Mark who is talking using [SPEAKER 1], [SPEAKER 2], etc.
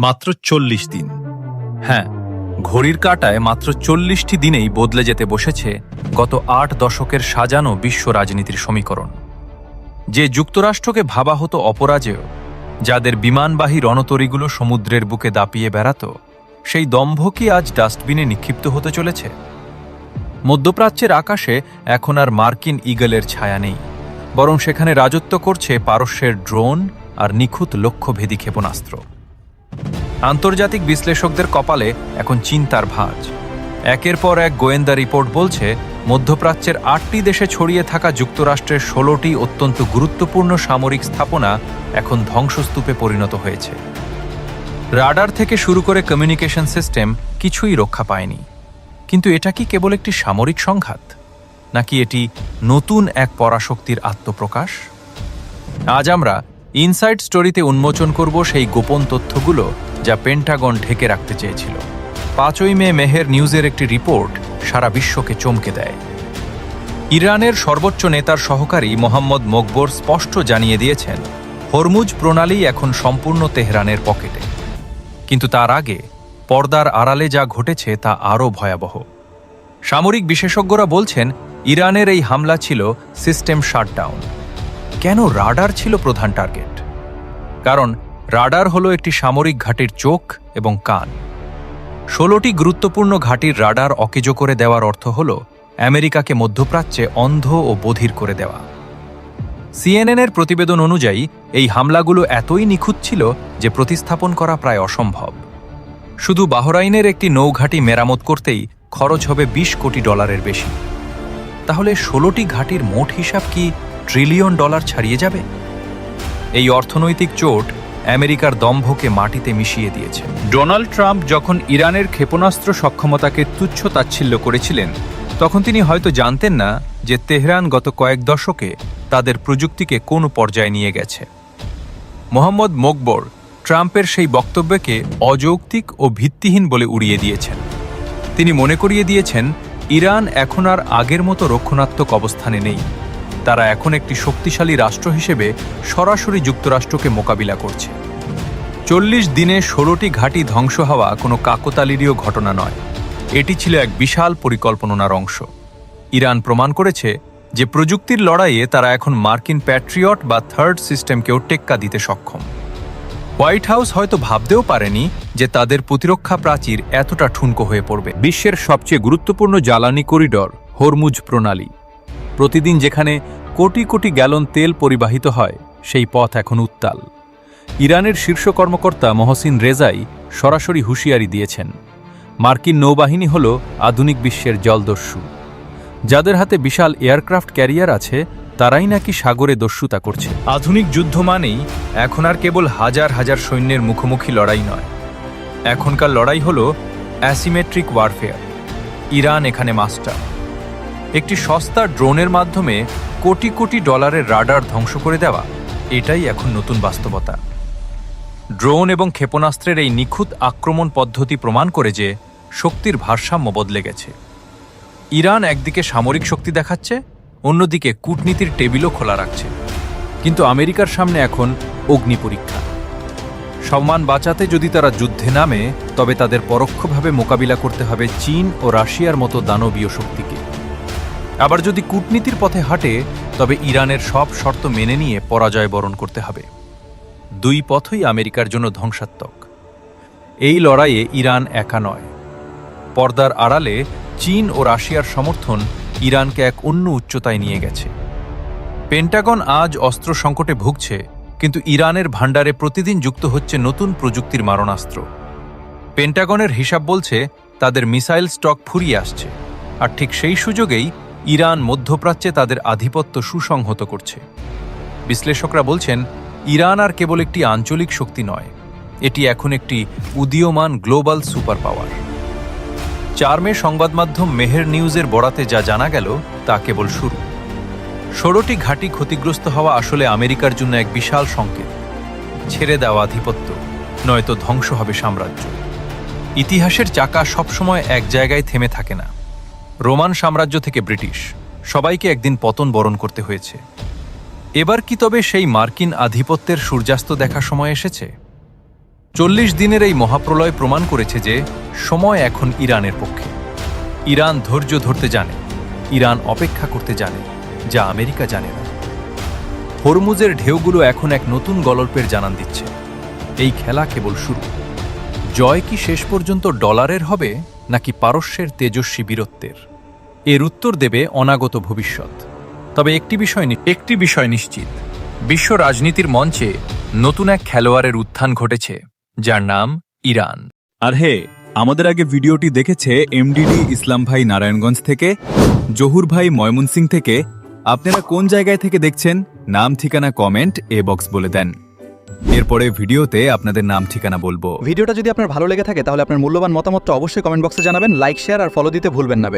[SPEAKER 1] মাত্র ৪০ দিন। হ্যাঁ, ঘড়ির কাঁটায় মাত্র ৪০টি দিনেই বদলে যেতে বসেছে গত ৮ দশকের সাজানো বিশ্ব রাজনীতির সমীকরণ। যে যুক্তরাষ্ট্রকে ভাবা হতো অপরাজেয়, যাদের বিমানবাহী রণতরীগুলো সমুদ্রের বুকে দাপিয়ে বেড়াত, সেই দম্ভ কি আজ ডাস্টবিনে নিক্ষিপ্ত হতে চলেছে? মধ্যপ্রাচ্যের আকাশে এখন আর মার্কিন ঈগলের ছায়া নেই, বরং সেখানে রাজত্ব করছে পারস্যের ড্রোন আর নিখুঁত লক্ষ্যভেদী ক্ষেপণাস্ত্র। আন্তর্জাতিক বিশ্লেষকদের কপালে এখন চিন্তার ভাঁজ। একের পর এক গোয়েন্দা রিপোর্ট বলছে, মধ্যপ্রাচ্যের ৮টি দেশে ছড়িয়ে থাকা যুক্তরাষ্ট্রের ১৬টি অত্যন্ত গুরুত্বপূর্ণ সামরিক স্থাপনা এখন ধ্বংসস্তূপে পরিণত হয়েছে। রাডার থেকে শুরু করে কমিউনিকেশন সিস্টেম কিছুই রক্ষা পায়নি। কিন্তু এটা কি কেবল একটি সামরিক সংঘাত, নাকি এটি নতুন এক পরাশক্তির আত্মপ্রকাশ? আজ আমরা ইনসাইড স্টোরিতে উন্মোচন করব সেই গোপন তথ্যগুলো যা পেন্টাগন ঢেকে রাখতে চেয়েছিল। ৫ই মে মেহের নিউজের একটি রিপোর্ট সারা বিশ্বকে চমকে দেয়। ইরানের সর্বোচ্চ নেতার সহকারী মোহাম্মদ মোকবর স্পষ্ট জানিয়ে দিয়েছেন, হরমুজ প্রণালী এখন সম্পূর্ণ তেহরানের পকেটে। কিন্তু তার আগে পর্দার আড়ালে যা ঘটেছে তা আরও ভয়াবহ। সামরিক বিশেষজ্ঞরা বলছেন, ইরানের এই হামলা ছিল সিস্টেম শাটডাউন। কেন রাডার ছিল প্রধান টার্গেট? কারণ রাডার হলো একটি সামরিক ঘাঁটির চোখ এবং কান। ১৬টি গুরুত্বপূর্ণ ঘাঁটির রাডার অকেজো করে দেওয়ার অর্থ হল আমেরিকাকে মধ্যপ্রাচ্যে অন্ধ ও বধির করে দেওয়া। সিএনএনের প্রতিবেদন অনুযায়ী এই হামলাগুলো এতই নিখুঁত ছিল যে প্রতিস্থাপন করা প্রায় অসম্ভব। শুধু বাহরাইনের একটি নৌঘাঁটি মেরামত করতেই খরচ হবে $২০ কোটি বেশি। তাহলে ১৬টি ঘাঁটির মোট হিসাব কি $1 ট্রিলিয়ন ছাড়িয়ে যাবে? এই অর্থনৈতিক চোট আমেরিকার দম্ভকে মাটিতে মিশিয়ে দিয়েছে। ডোনাল্ড ট্রাম্প যখন ইরানের ক্ষেপণাস্ত্র সক্ষমতাকে তুচ্ছ তাচ্ছিল্য করেছিলেন, তখন তিনি হয়তো জানতেন না যে তেহরান গত কয়েক দশকে তাদের প্রযুক্তিকে কোন পর্যায়ে নিয়ে গেছে। মোহাম্মদ মোকবর ট্রাম্পের সেই বক্তব্যকে অযৌক্তিক ও ভিত্তিহীন বলে উড়িয়ে দিয়েছেন। তিনি মনে করিয়ে দিয়েছেন, ইরান এখন আর আগের মতো রক্ষণাত্মক অবস্থানে নেই। তারা এখন একটি শক্তিশালী রাষ্ট্র হিসেবে সরাসরি যুক্তরাষ্ট্রকে মোকাবিলা করছে। ৪০ দিনে ১৬টি ঘাঁটি ধ্বংস হওয়া কোনো কাকতালীয় ঘটনা নয়, এটি ছিল এক বিশাল পরিকল্পনার অংশ। ইরান প্রমাণ করেছে যে প্রযুক্তির লড়াইয়ে তারা এখন মার্কিন প্যাট্রিয়ট বা থার্ড সিস্টেমকেও টেক্কা দিতে সক্ষম। হোয়াইট হাউস হয়তো ভাবতেও পারেনি যে তাদের প্রতিরক্ষা প্রাচীর এতটা ঠুনকো হয়ে পড়বে। বিশ্বের সবচেয়ে গুরুত্বপূর্ণ জ্বালানি করিডর হরমুজ প্রণালী, প্রতিদিন যেখানে কোটি কোটি গ্যালন তেল পরিবাহিত হয়, সেই পথ এখন উত্তাল। ইরানের শীর্ষ কর্মকর্তা মহসিন রেজাই সরাসরি হুঁশিয়ারি দিয়েছেন, মার্কিন নৌবাহিনী হল আধুনিক বিশ্বের জলদস্যু। যাদের হাতে বিশাল এয়ারক্রাফট ক্যারিয়ার আছে, তারাই নাকি সাগরে দস্যুতা করছে। আধুনিক যুদ্ধ মানেই এখন আর কেবল হাজার হাজার সৈন্যের মুখোমুখি লড়াই নয়, এখনকার লড়াই হল অ্যাসিমেট্রিক ওয়ারফেয়ার। ইরান এখানে মাস্টার। একটি সস্তা ড্রোনের মাধ্যমে কোটি কোটি ডলারের রাডার ধ্বংস করে দেওয়া, এটাই এখন নতুন বাস্তবতা। ড্রোন এবং ক্ষেপণাস্ত্রের এই নিখুঁত আক্রমণ পদ্ধতি প্রমাণ করে যে শক্তির ভারসাম্য বদলে গেছে। ইরান একদিকে সামরিক শক্তি দেখাচ্ছে, অন্যদিকে কূটনীতির টেবিলও খোলা রাখছে। কিন্তু আমেরিকার সামনে এখন অগ্নি পরীক্ষা। সম্মান বাঁচাতে যদি তারা যুদ্ধে নামে, তবে তাদের পরোক্ষভাবে মোকাবিলা করতে হবে চীন ও রাশিয়ার মতো দানবীয় শক্তিকে। আবার যদি কূটনীতির পথে হাঁটে, তবে ইরানের সব শর্ত মেনে নিয়ে পরাজয় বরণ করতে হবে। দুই পথই আমেরিকার জন্য ধ্বংসাত্মক। এই লড়াইয়ে ইরান একা নয়। পর্দার আড়ালে চীন ও রাশিয়ার সমর্থন ইরানকে এক অন্য উচ্চতায় নিয়ে গেছে। পেন্টাগন আজ অস্ত্র সংকটে ভুগছে, কিন্তু ইরানের ভাণ্ডারে প্রতিদিন যুক্ত হচ্ছে নতুন প্রযুক্তির মারণাস্ত্র। পেন্টাগনের হিসাব বলছে তাদের মিসাইল স্টক ফুরিয়ে আসছে, আর ঠিক সেই সুযোগেই ইরান মধ্যপ্রাচ্যে তাদের আধিপত্য সুসংহত করছে। বিশ্লেষকরা বলছেন, ইরান আর কেবল একটি আঞ্চলিক শক্তি নয়, এটি এখন একটি উদীয়মান গ্লোবাল সুপার পাওয়ার। ৪ মে সংবাদ মাধ্যম মেহের নিউজের বরাতে যা জানা গেল তা কেবল শুরু। ১৬টি ঘাঁটি ক্ষতিগ্রস্ত হওয়া আসলে আমেরিকার জন্য এক বিশাল সংকেত। ছেড়ে দেওয়া আধিপত্য, নয়তো ধ্বংস হবে সাম্রাজ্য। ইতিহাসের চাকা সবসময় এক জায়গায় থেমে থাকে না। রোমান সাম্রাজ্য থেকে ব্রিটিশ, সবাইকে একদিন পতন বরণ করতে হয়েছে। এবার কি তবে সেই মার্কিন আধিপত্যের সূর্যাস্ত দেখার সময় এসেছে? 40 দিনের এই মহাপ্রলয় প্রমাণ করেছে যে সময় এখন ইরানের পক্ষে। ইরান ধৈর্য ধরতে জানে, ইরান অপেক্ষা করতে জানে, যা আমেরিকা জানে না। হরমুজের ঢেউগুলো এখন এক নতুন গল্পের জানান দিচ্ছে। এই খেলা কেবল শুরু। জয় কি শেষ পর্যন্ত ডলারের হবে নাকি পারস্যের তেজস্বী বীরত্বের? এর উত্তর দেবে অনাগত ভবিষ্যৎ। তবে একটি বিষয় নিশ্চিত, বিশ্ব রাজনীতির মঞ্চে নতুন এক খেলোয়াড়ের উত্থান ঘটেছে, যার নাম ইরান।
[SPEAKER 2] আর হে, আমাদের আগে ভিডিওটি দেখেছে এমডিডি ইসলাম ভাই নারায়ণগঞ্জ থেকে, জহুর ভাই ময়মনসিং থেকে। আপনারা কোন জায়গায় থেকে দেখছেন? নাম ঠিকানা কমেন্ট বক্স বলে দেন। এরপরে ভিডিওতে আপনাদের নাম ঠিকানা বলবো।
[SPEAKER 3] ভিডিওটা যদি আপনার ভালো লেগে থাকে তাহলে আপনার মূল্যবান মতামতটা অবশ্যই কমেন্ট বক্সে জানাবেন। লাইক, শেয়ার আর ফলো দিতে ভুলবেন না।